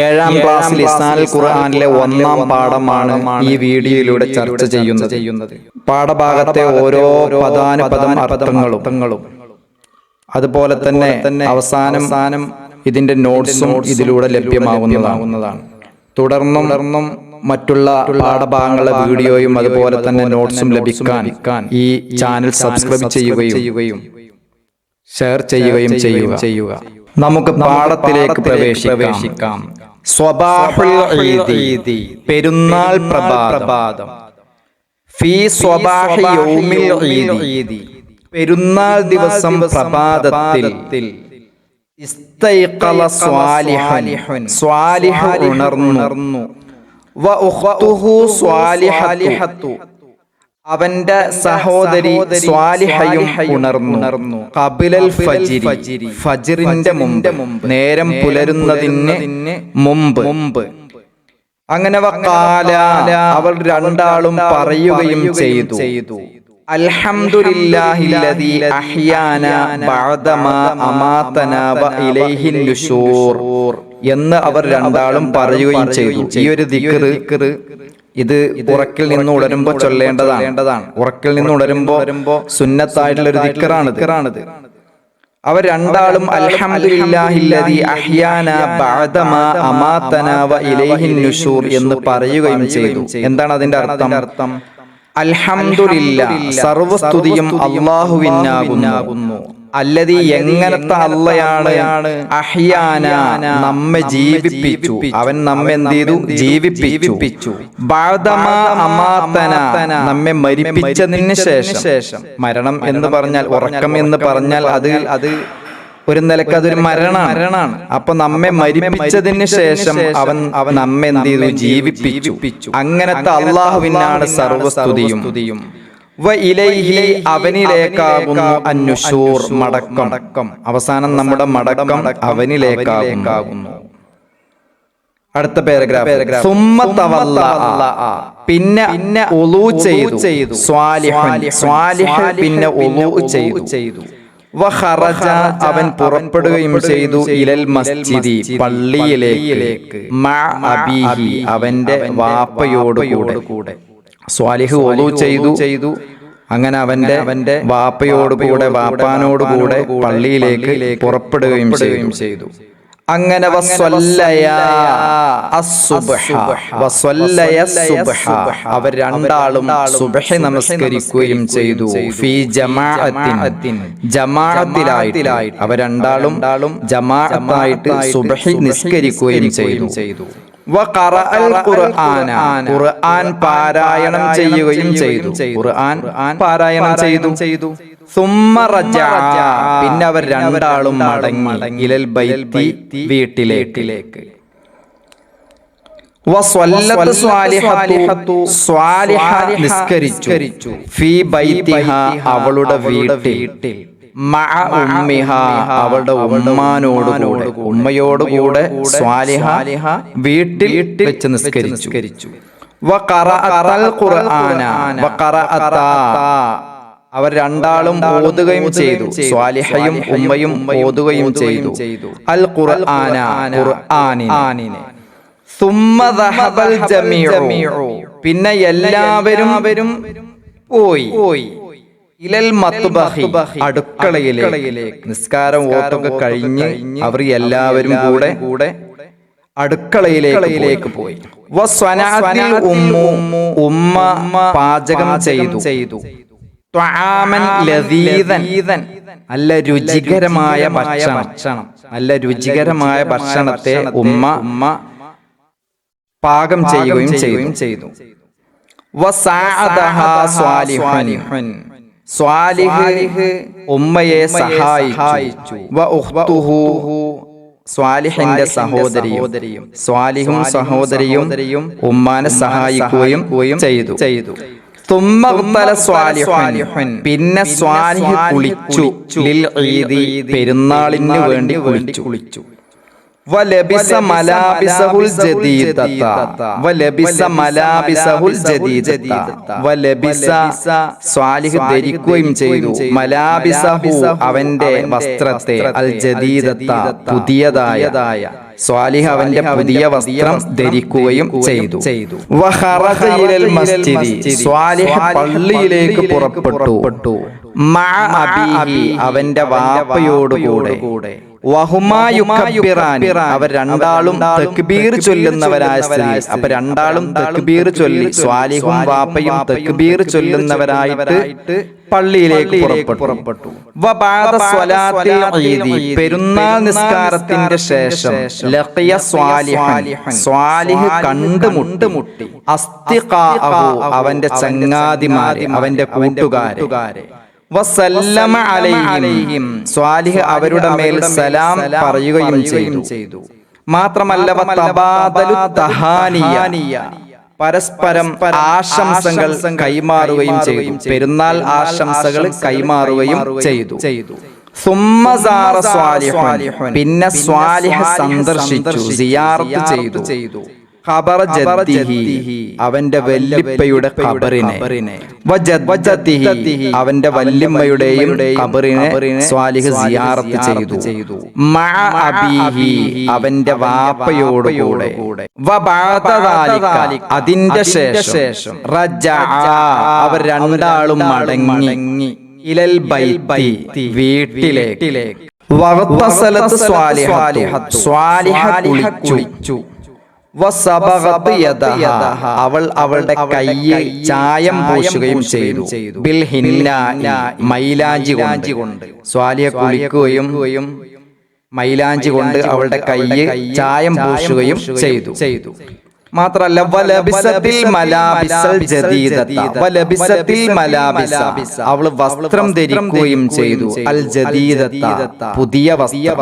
ഏഴാം ക്ലാസ്സിൽ ഇസ്നാൽ ഖുർആനിലെ ഒന്നാം പാഠമാണ് ഈ വീഡിയോയിലൂടെ ചർച്ച ചെയ്യുന്നത്. പാഠഭാഗത്തെ ഓരോ പദാനുപദം അർത്ഥങ്ങളും അതുപോലെ തന്നെ അവസാനം ഇതിന്റെ നോട്ട്സും ഇതിലൂടെ ലഭ്യമാകുന്നതാണ്. തുടർന്നും മറ്റുള്ള പാഠഭാഗങ്ങളുടെ വീഡിയോയും അതുപോലെ തന്നെ നോട്ട്സും ലഭിക്കാൻ ഈ ചാനൽ സബ്സ്ക്രൈബ് ചെയ്യുകയും ഷെയർ ചെയ്യുകയും ചെയ്യുക. നമുക്ക് പാഠത്തിലേക്ക് പ്രവേശിക്കാം. സ്വബാഹുൽ ഈദി, പെരുന്നാൾ പ്രഭാതം. ഫീ സ്വബാഹി യൗമിൽ ഈദി, പെരുന്നാൾ ദിവസം പ്രഭാതത്തിൽ. ഇസ്തൈഖല സ്വാലിഹൻ, സ്വാലിഹ് ഉണർന്നു. വ ഉഖ്തുഹു സ്വാലിഹത്തു, അവന്റെ സഹോദരി സ്വാലിഹയും ഉണർന്നു. ഖബിലൽ ഫജ്രി, ഫജ്റിന്റെ മുമ്പ്, നേരം പുലരുന്നതിന് മുമ്പ്. അങ്ങനെ വഖാല, അവർ രണ്ടാളും പറയുകയും ചെയ്തു, അൽഹംദുലില്ലാഹില്ലദീ അഹ്യാനാ ബഅദമാ അമാതനാ വ ഇലൈഹിൻ നുശൂർ എന്ന് അവർ രണ്ടാളും പറയുകയും ചെയ്തു. ഈ ഒരു ദിക്ർ ഇത് ഉറക്കിൽ നിന്ന് ഉണരുമ്പോ ചൊല്ലേണ്ടതാണ്. ഉറക്കിൽ നിന്ന് ഉണരുമ്പോ സുന്നത്തായിട്ടുള്ള ഒരു ദിക്റാണിത്. അവർ രണ്ടാളും അൽഹംദുലില്ലാഹില്ലദീ അഹ്യാനാ ബഅദമാ അമാതനാ വ ഇലൈഹിൻ നുശൂർ എന്ന് പറയുകയും ചെയ്തു. എന്താണ് അതിന്റെ അർത്ഥം? അൽഹംദുലില്ലാ, സർവസ്തുതിയും അല്ലാഹുവിനാകുന്നു. അല്ലദീ, എങ്ങനത്തെ അള്ളയാണ്, അഹ്യാന, നമ്മെ ജീവിപ്പിച്ചു. അവൻ നമ്മെ എന്ത് ചെയ്തു? ജീവിപ്പിച്ചു. ബഅദമാ അമാതന, നമ്മെ മരിപ്പിച്ചതിന് ശേഷം. മരണം എന്ന് പറഞ്ഞാൽ, ഉറക്കം എന്ന് പറഞ്ഞാൽ അത് ഒരു നിലക്ക് അതൊരു മരണാണ്. അപ്പൊ നമ്മെ മരിപ്പിച്ചതിന് ശേഷം അവൻ നമ്മെ എന്ത് ചെയ്തു? ജീവിപ്പിച്ചു. അങ്ങനത്തെ അള്ളാഹുവിനാണ് സർവസ്തുതിയും. വ ഇലൈഹി, അവനിലേക്കാകുന്നു അന്നുശൂർ, മടക്കം. അവസാനം നമ്മുടെ മടക്കം അവനിലേക്കാകുന്നു. അടുത്ത പാരഗ്രാഫ്. സുമ്മ തവല്ല, പിന്നെ ഉളൂ ചെയ്തു. സ്വാലിഹ് പിന്നെ ഉളൂ ചെയ്തു. വ ഖറജ, അവൻ പുറപ്പെടുകയും ചെയ്തു. ഇലൽ മസ്ജിദി, പള്ളിയിലേക്ക്. മഅ അബീഹി, അവന്റെ വാപ്പയോടുകൂടെ. സ്വാലിഹ് വളു ചെയ്തു. അങ്ങനെ അവന്റെ വാപ്പാനോടുകൂടെ പള്ളിയിലേക്ക് പുറപ്പെടുകയും ചെയ്തു. അങ്ങനെ അവർ രണ്ടാളും സുബ്ഹ് നമസ്കരിക്കുകയും ചെയ്തു. ഫീ ജമാഅത്തിൻ, ജമാഅത്തിലായിട്ട് അവർ രണ്ടാളും ജമാഅത്തായിട്ട് സുബ്ഹ് നിസ്കരിക്കുകയും ചെയ്തു. ഖുർആൻ പാരായണം ചെയ്യുകയും ചെയ്തു. സുമ്മ റജഅ, പിന്നെ അവർ രണ്ടാളും മടങ്ങി. ഇലൽ ബൈത്തി, വീട്ടിലേക്ക്. വസ്വല്ലത്ത് സ്വാലിഹത്തു, സ്വാലിഹ നിസ്കരിച്ചു. ഫീ ബൈതിഹാ, അവളുടെ വീട്ടിൽ. മഅ ഉമ്മിഹ, അവളുടെ ഉമ്മയോടുകൂടെ സ്വാലിഹ വീട്ടിൽ വെച്ച് നിസ്കരിച്ചു. വഖറഅതൽ ഖുർആന, അവർ രണ്ടാളും ഓതുകയും ചെയ്തു. സ്വാലിഹയും ഉമ്മയും ഓതുകയും ചെയ്തു. അൽ ഖുർആനിനെ. സുമ്മ ദഹബൽ ജമീഉ, പിന്നെ എല്ലാവരും പോയി. ഇലൽ മത്ബഖി, അടുക്കളയിലേക്ക്. നിസ്കാരം ഓത്തൊക്കെ കഴിഞ്ഞ് അവർ എല്ലാവരും കൂടെ അടുക്കളയിലേക്ക് പോയി. വസ്വനഅതിൽ ഉമ്മ പാചകം ചെയ്തു. ത്വആമൻ ലദീദൻ, നല്ല രുചികരമായ ഭക്ഷണത്തെ ഉമ്മ പാകം ചെയ്യുകയും ചെയ്തു. വസഅദഹാ സ്വാലിഹൻ, സ്വാലിഹ് ഉമ്മയെ സഹായിച്ചു. വ ഉഖ്തുഹു, സ്വാലിഹിന്റെ സഹോദരിയും. സ്വാലിഹും സഹോദരിയും ഉമ്മാനെ സഹായിക്കുകയും ചെയ്തു. പിന്നെ സ്വാലിഹ് കുളിച്ചു. ലിൽ ഈദി, പെരുന്നാളിന് വേണ്ടി കുളിച്ചു. വലബിസ മലാബിസഹുൽ ജദീദത, വലബിസ സ്വാലിഹ് ധരിക്കുകയും ചെയ്തു. മലാബിസഹു, അവന്റെ വസ്ത്രത്തെ. അൽ ജദീദത, പുതിയതായ. സ്വാലിഹ് അവന്റെ പുതിയ വസ്ത്രം ധരിക്കുകയും ചെയ്തു. വഖറജ ഇലൽ മസ്ജിദി, സ്വാലിഹ് പള്ളിയിലേക്ക് പുറപ്പെട്ടു. മഅ അബീഹി, അവന്റെ വാപ്പയോടുകൂടെ. വഹുമാ യുകബ്ബിറാൻ, അവർ രണ്ടാളും തക്ബീർ ചൊല്ലുന്നവരായ സ്ഥിതി. അപ്പൊ രണ്ടാളും തക്ബീർ ചൊല്ലി, സ്വാലിഹും വാപ്പയും തക്ബീർ ചൊല്ലുന്നവരായിട്ട് പള്ളിയിലേക്ക് പുറപ്പെട്ടു. വബഅദ സ്വലാത്തിൽ ഈദി, പെരുന്നാൾ നിസ്കാരത്തിന്റെ ശേഷം ലഖിയ സ്വാലിഹ് കണ്ടുമുട്ടി അസ്തിഖാഅഹു, അവന്റെ ചങ്ങാതിമാരെ, അവന്റെ കൂട്ടുകാരെ. വസല്ലമ അലൈഹിം, സ്വാലിഹ് അവരുടെ മേൽ സലാം പറയുകയും ചെയ്തു. മാത്രമല്ല വതബാദലു തഹാനിയ, പരസ്പരം ആശംസകൾ കൈമാറുകയും ചെയ്തു. പെരുന്നാൾ ആശംസകൾ കൈമാറുകയും ചെയ്തു. സുമ്മ സാറ സ്വാലിഹ്, പിന്നെ സ്വാലിഹ് സന്ദർശിച്ചു, സിയാറത്ത് ചെയ്തു. ഖബറ ജദ്ദിഹി, അവന്റെ വല്ലിപ്പയുടെ ഖബറിനെ. വജദ്ദിഹി, അവന്റെ വല്ലിമ്മയുടെയും ഖബറിനെ സ്വാലിഹ് സിയാറത്ത് ചെയ്തു. മഅ അബീഹി, അവന്റെ വാപ്പയോടുകൂടെ. വബഅദ ദാലിക, അതിന്റെ ശേഷം റജഅ, അവർ രണ്ടാളും മടങ്ങി. ഇലൽ ബൈത്തി, വീട്ടിലേക്ക്. വഗതസലത്ത് സ്വാലിഹ കുളിച്ചു. അവൾ അവളുടെ കയ്യിൽ ചായം പൂശുകയും ചെയ്തു. ബിൽ ഹിന്ന, മൈലാഞ്ചി കൊണ്ട്. സ്വാലിഹ കുളിക്കുകയും മൈലാഞ്ചി കൊണ്ട് അവളുടെ കയ്യിൽ ചായം പൂശുകയും ചെയ്തു. മാത്രല്ല വലബിസത്തിൽ മലാബിസൽ ജദീദത, വലബിസത്തിൽ മലാബിസ, അവൾ വസ്ത്രം ധരിക്കുകയും ചെയ്തു. അൽ ജദീദത, പുതിയ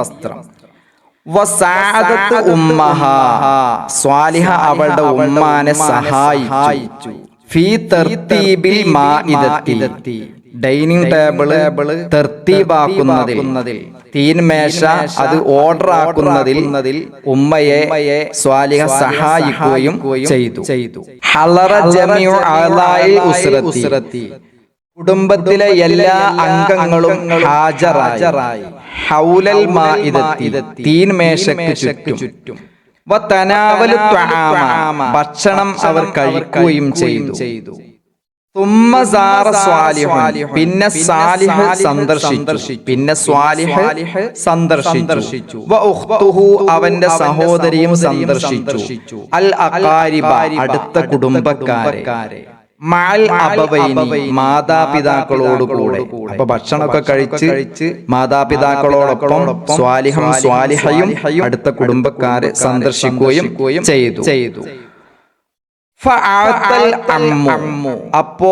വസ്ത്രം. വസഅദത്ത് ഉമ്മഹാ, സ്വാലിഹ അവളുടെ ഉമ്മാനെ സഹായിച്ചു. ഫീ തർതീബിൽ മാഇദത്തി, ഡൈനിങ് ടേബിള് തർത്തീബാക്കുന്നതിൽ, തീൻമേശ അത് ഓർഡർ ആക്കുന്നതിൽ ഉമ്മയെ സ്വാലിഹ സഹായിക്കുകയും ചെയ്തു. ഹളറ ജമീഉ അഅ്ലാഇൽ ഉസ്റതി, കുടുംബത്തിലെ എല്ലാ അംഗങ്ങളും ഹാജരായി. ഹൗലൽ മാഇദത്തി, തീൻമേശയ്ക്ക് ചുറ്റും. വതനാവലു തുആമ, ഭക്ഷണം അവർ കഴിക്കുകയും ചെയ്തു. തുമ്മ സാറ സ്വാലിഹ്, പിന്നെ സ്വാലിഹ് സന്ദർശിച്ചു. വഉഖ്തുഹു, അവന്റെ സഹോദരിയും സന്ദർശിച്ചു. അൽ അഖാരിബ, അടുത്ത കുടുംബക്കാരെ. മഅൽ അബവൈനി, മാതാപിതാക്കളോടുകൂടെ. അപ്പൊ ഭക്ഷണമൊക്കെ കഴിച്ച് മാതാപിതാക്കളോടൊപ്പം സ്വാലിഹും സ്വാലിഹയും അടുത്ത കുടുംബക്കാരെ സന്ദർശിക്കുകയും ചെയ്തു. ഫഅതൽ അമ്മു, അപ്പോ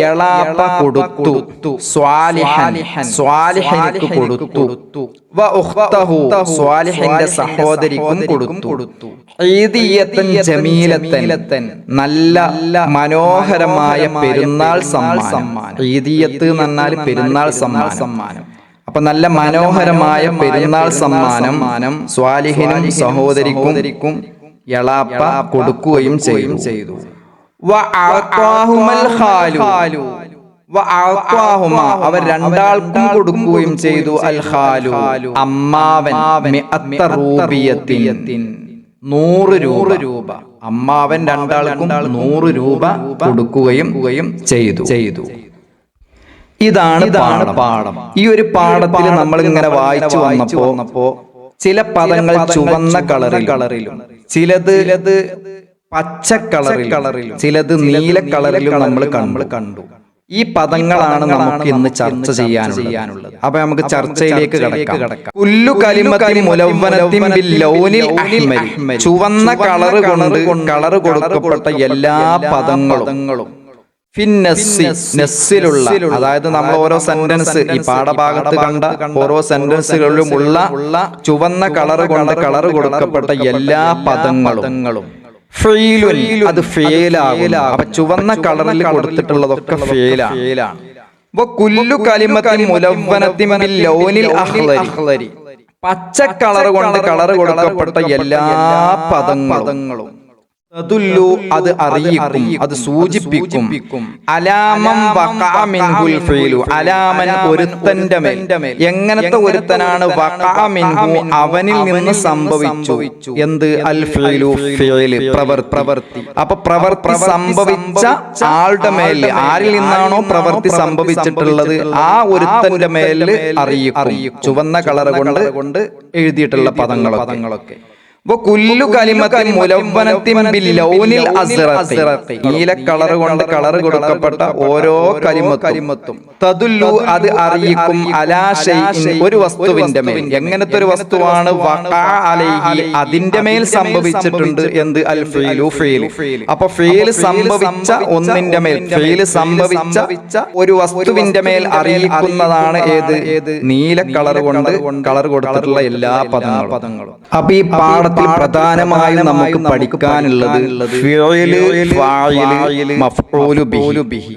യളാപ്പ കൊടുത്തു. സ്വാലിഹിന് കൊടുത്തു. വഉഖ്തഹു, സ്വാലിഹിന്റെ സഹോദരിക്കും കൊടുത്തു. ഈദിയത്തൻ ജമീലത്തൻ, നല്ല മനോഹരമായ പെരുന്നാൾ സമ്മാനം. ഈദിയത്ത് എന്ന് പറഞ്ഞാൽ പെരുന്നാൾ സമ്മാനം. അപ്പൊ നല്ല മനോഹരമായ പെരുന്നാൾ സമ്മാനം സ്വാലിഹിനും സഹോദരിക്കും യളാപ്പ കൊടുക്കുകയും ചെയ്തു. അവർ രണ്ടാൾക്കും കൊടുക്കുകയും ചെയ്തു. അൽ ഖാലു, അമ്മാവൻ. 100 രൂപ. അമ്മാവൻ രണ്ടാൾക്കും 100 രൂപ കൊടുക്കുകയും ചെയ്തു. ഇതാണ് പാഠം. ഈ ഒരു പാഠത്തിൽ നമ്മൾ ഇങ്ങനെ വായിച്ചു വന്നപ്പോ ചില പദങ്ങൾ ചുവന്ന കളറിലും, ചിലത് പച്ച കളറിലും, ചിലത് നീല കളറിലും നമ്മൾ കണ്ടു. ഈ പദങ്ങളാണ് നമുക്ക് ഇന്ന് ചർച്ച ചെയ്യാനുള്ളത്. അപ്പൊ നമുക്ക് ചർച്ചയിലേക്ക് കടക്കാം. കുല്ലു കലിമത്തിൻ മുലവ്വനത്തിൻ ബിൽ ലൗനിൽ അഹ്മരി, ചുവന്ന കളറ് കൊടുക്കപ്പെട്ട എല്ലാ പദങ്ങളും നെസ്സിലുള്ള, അതായത് നമ്മൾ ഓരോ സെന്റൻസ് ഈ പാഠഭാഗത്ത് കണ്ട ഓരോ സെന്റൻസുകളിലുമുള്ള ചുവന്ന കളറ് കൊടുക്കപ്പെട്ട എല്ലാ പദങ്ങളും അത് ഫെയിലാകും. അപ്പൊ ചുവന്ന കളറിൽ കൊടുത്തിട്ടുള്ളതൊക്കെ ഫെയിലാണ്. കുല്ലു കലിമത്തിൻ മുലവ്വനത്തിൻ ബിൽ ലൗനിൽ അഖ്ളരി, പച്ച കളറ് കൊടുക്കപ്പെട്ട എല്ലാ പദങ്ങളും തദുല്ലു അത് അറിയിക്കും, അത് സൂചിപ്പിക്കും, അലാമൻ വഖഅ മിൻഹുൽ ഫീലു അലാമൻ ഒരുത്തന്റെ മേൽ. എങ്ങനത്തെ ഒരുത്തനാണ് വഖഅ മിൻഹു അവനിൽ നിന്ന് സംഭവിച്ചു എന്ത് അൽ ഫീലു ഫീല് പ്രവൃത്തി. അപ്പൊ പ്രവൃത്തി സംഭവിച്ച ആളുടെ മേൽ, ആരിൽ നിന്നാണോ പ്രവൃത്തി സംഭവിച്ചിട്ടുള്ളത് ആ ഒരുത്തന്റെ മേൽ അറിയിക്കും. ചുവന്ന കളർ കൊണ്ട് എഴുതിയിട്ടുള്ള പദങ്ങളൊക്കെ. കുല്ലു കലിമത്തിൻ മുലവ്വനത്തിൻ ബില്ലൗനിൽ അസ്റഖി നീല കളർ കൊണ്ട് കളർ കൊടുക്കപ്പെട്ട ഓരോ കലിമത്തും തദുല്ലു അത് അറിയിക്കും അലാ ശൈഇൻ ഒരു വസ്തുവിന്റെ മേൽ. എങ്ങനത്തെ ഒരു വസ്തുവാണ്? വഖഅ അലൈഹി അതിന്റെ മേൽ സംഭവിച്ചിട്ടുണ്ട് എന്ത് അൽ ഫീലു ഫീൽ. അപ്പൊ ഫീൽ സംഭവിച്ച ഒന്നിന്റെ മേൽ, ഫീൽ സംഭവിച്ച ഒരു വസ്തുവിന്റെ മേൽ അറിയിക്കുന്നതാണ് ഏത് നീല കളർ കൊണ്ട് കളർ കൊടുത്തിട്ടുള്ള എല്ലാ പദങ്ങളും. അപ്പൊ ഈ പാഠ പ്രധാനമായും നമുക്ക് പഠിക്കാനുള്ളത് ഫിഅല്, ഫായില്, മഫ്ഊലു ബിഹി.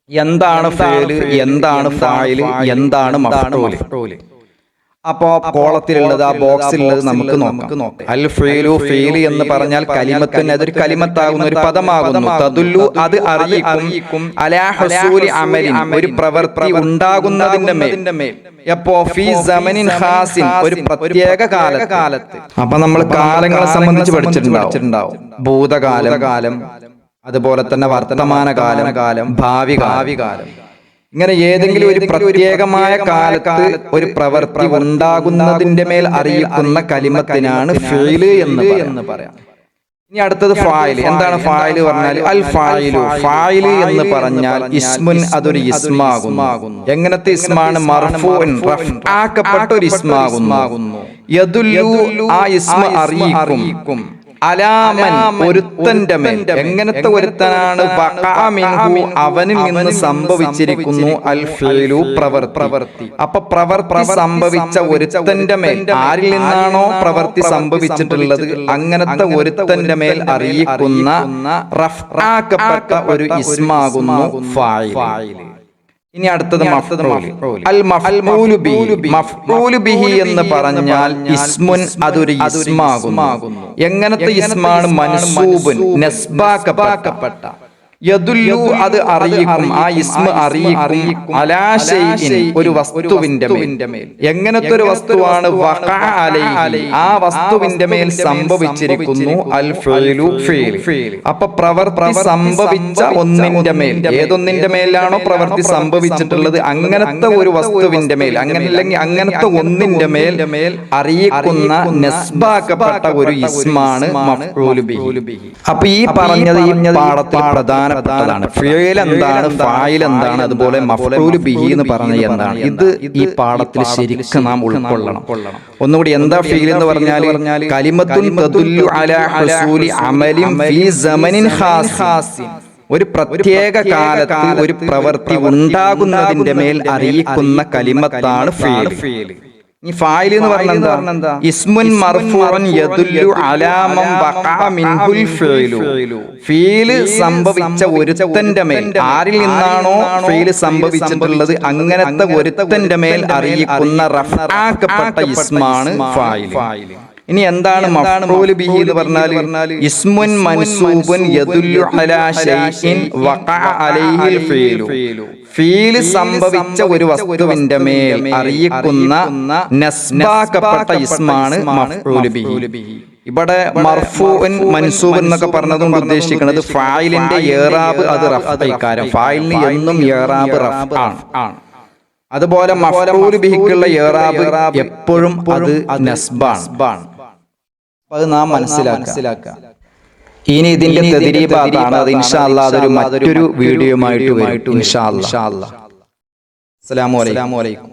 എന്താണ് ഫിഅല്, എന്താണ് ഫായില്, എന്താണ് മഫ്ഊല്? അപ്പോ കോളത്തിലുള്ളത്, ആ ബോക്സിലുള്ളത് നമുക്ക് നോക്കാം. അൽ ഫീലു ഫീല് എന്ന് പറഞ്ഞാൽ കലിമത്തുൻ, അതൊരു കലിമത്താകുന്ന ഒരു പദമാകുന്നു. തദുല്ലു അത് അറിയിക്കും അലാ ഹുസൂലി അമലിൻ ഒരു പ്രവൃത്തി ഉണ്ടാകുന്നതിന്റെ മേൽ. എപ്പോ ഫീ സമനിൻ ഖാസിൻ ഒരു പ്രത്യേക കാലത്ത്. അപ്പൊ നമ്മൾ കാലങ്ങളെ സംബന്ധിച്ച് പഠിച്ചിട്ടുണ്ടാവും. ഭൂതകാലം, അതുപോലെ തന്നെ വർത്തമാനകാലം, ഭാവി കാലം. ഇങ്ങനെ ഏതെങ്കിലും ഒരു പ്രത്യേകമായ കാലത്ത് ഒരു പ്രവൃത്തി ഉണ്ടാകുന്നതിന്റെ മേൽ അറിയിക്കുന്ന കലിമത്തിനാണ് ഫീല് എന്ന് പറയാം. ഇനി അടുത്തത് ഫായില്. എന്താണ് ഫായില് പറഞ്ഞാൽ? അൽ ഫായിലു ഫായില് എന്ന് പറഞ്ഞാൽ ഇസ്മുൻ അതൊരു ഇസ്മാകുന്നു. എങ്ങനത്തെ ഇസ്മാണ്? മർഫൂൻ റഫ്ആക്കപ്പെട്ട ഒരു ഇസ്മാകുന്നു. യദുല്ലു ആ ഇസ്മ അറിയിക്കും അലാമൻ ഒരുത്തന്റെ മേൽ. എങ്ങനത്തെ ഒരുത്തനാണ്? വഖഅ മിൻഹു അവനിൽ നിന്ന് സംഭവിച്ചിരിക്കുന്നു അൽ ഫീലു പ്രവൃത്തി. അപ്പൊ പ്രവൃത്തി സംഭവിച്ച ഒരുത്തന്റെ മേൽ, ആരിൽ നിന്നാണോ പ്രവൃത്തി സംഭവിച്ചിട്ടുള്ളത് അങ്ങനത്തെ ഒരുത്തന്റെ മേൽ അറിയിക്കുന്ന റഫ്ആക്കപ്പെട്ട ഒരു ഇസ്മാകുന്നു ഫായിൽ. ഇനി അടുത്തത് അൽ മഫ്ഊലു ബിഹി. മഫ്ഊലു ബിഹി എന്ന് പറഞ്ഞാൽ ഇസ്മുൻ അതൊരു ഇസ്മാകുന്നു. എങ്ങനത്തെ ഇസ്മാണ്? മൻസൂബുൻ നസ്ബാക്കപ്പെട്ട. യദുല്ലു അത് അറിയിക്കും, ആ ഇസ്മ അറിയിക്കും അലാ ശൈഇൻ ഒരു വസ്തുവിന്റെ മേൽ. എങ്ങനത്തെ ഒരു വസ്തുവാണ്? വഖഅ അലൈഹി ആ വസ്തുവിന്റെ മേൽ സംഭവിച്ചിരിക്കുന്നു അൽ ഫീലു ഫീൽ. അപ്പൊ പ്രവൃത്തി സംഭവിച്ച ഒന്നിന്റെ മേൽ, ഏതൊന്നിന്റെ മേലാണോ പ്രവൃത്തി സംഭവിച്ചിട്ടുള്ളത് അങ്ങനത്തെ ഒരു വസ്തുവിന്റെ മേൽ, അങ്ങനല്ലെങ്കിൽ അങ്ങനത്തെ ഒന്നിന്റെ മേൽ അറിയിക്കുന്ന നസ്ബാക്കപ്പെട്ട ഒരു ഇസ്മാണ് മഫ്ഊലു ബിഹി. അപ്പൊ ഈ പറഞ്ഞത് ഈ പാഠത്തിൽ പ്രധാനപ്പെട്ടതാണ്. ഫിഅൽ എന്താണ്, ഫായിൽ എന്താണ്, അതുപോലെ മഫ്ഊലു ബിഹി എന്ന് പറഞ്ഞത് എന്താണ്, ഇത് ഈ പാഠത്തിൽ ശരിക്കും നാം ഉൾക്കൊള്ളണം. ഒന്നുകൂടി, എന്താ ഫിഅൽ എന്ന് പറഞ്ഞാൽ? കലിമത്തുൻ തദുല്ലു അലാ ഹുസൂലി അമലിൻ ഫീ സമനിൻ ഖാസിൻ ഒരു പ്രത്യേക കാലത്ത് ഒരു പ്രവൃത്തി ഉണ്ടാകുന്നതിന്റെ മേൽ അറിയിക്കുന്ന കലിമത്താണ് ഫിഅൽ. ഈ ഫായിൽ എന്ന് പറഞ്ഞാൽ ഇസ്മുൻ മർഫൂഉൻ യദുല്ലു അലാ മൻ വഖഅ മിൻഹുൽ ഫീലു. ഫീൽ സംഭവിച്ച ഒരുത്തന്റെ മേൽ, ആരിൽ നിന്നാണോ ഫീൽ സംഭവിച്ചിട്ടുള്ളത് അങ്ങനത്തെ ഒരുത്തന്റെ മേൽ അറിയിക്കുന്ന റഫ്ആക്കപ്പെട്ട ഇസ്മാണ് ഫായിൽ. ഇനി എന്താണ് മഫ്ഊലു ബിഹി എന്ന് പറഞ്ഞാൽ? ഇസ്മുൻ മൻസൂബുൻ യദുല്ലു അലാ ശൈഇൻ വഖഅ അലൈഹിൽ ഫീലു. ഫീല് സംഭവിച്ച ഒരു വസ്തുവിന്റെ മേൽ അറിയിക്കുന്ന നസ്ബാക്കപ്പെട്ട ഇസ്മാണ് മഫ്ഊലു ബിഹി. ഇവിടെ മർഫൂഉൻ മൻസൂബ് എന്നൊക്കെ പറഞ്ഞതുകൊണ്ട് ഉദ്ദേശിക്കുന്നത് ഫായിലിന്റെ ഇഅ്റാബ് അത് റഫ്ആയിക്കാരം. ഫായിലിന് എന്നും ഇഅ്റാബ് റഫ്ആണ്. അതുപോലെ മഫ്ഊലു ബിഹിക്കുള്ള ഇഅ്റാബ് എപ്പോഴും അത് നസ്ബാണ്. അത് നാം മനസ്സിലാക്കുക. ഇനി ഇതിന്റെ തദ്രീബാത്താണ്. അത് ഇൻഷാ അല്ലാഹ് അതൊരു മറ്റൊരു വീഡിയോയുമായിട്ട് വരും ഇൻഷാ അല്ലാഹ്. അസ്സലാമു അലൈക്കും.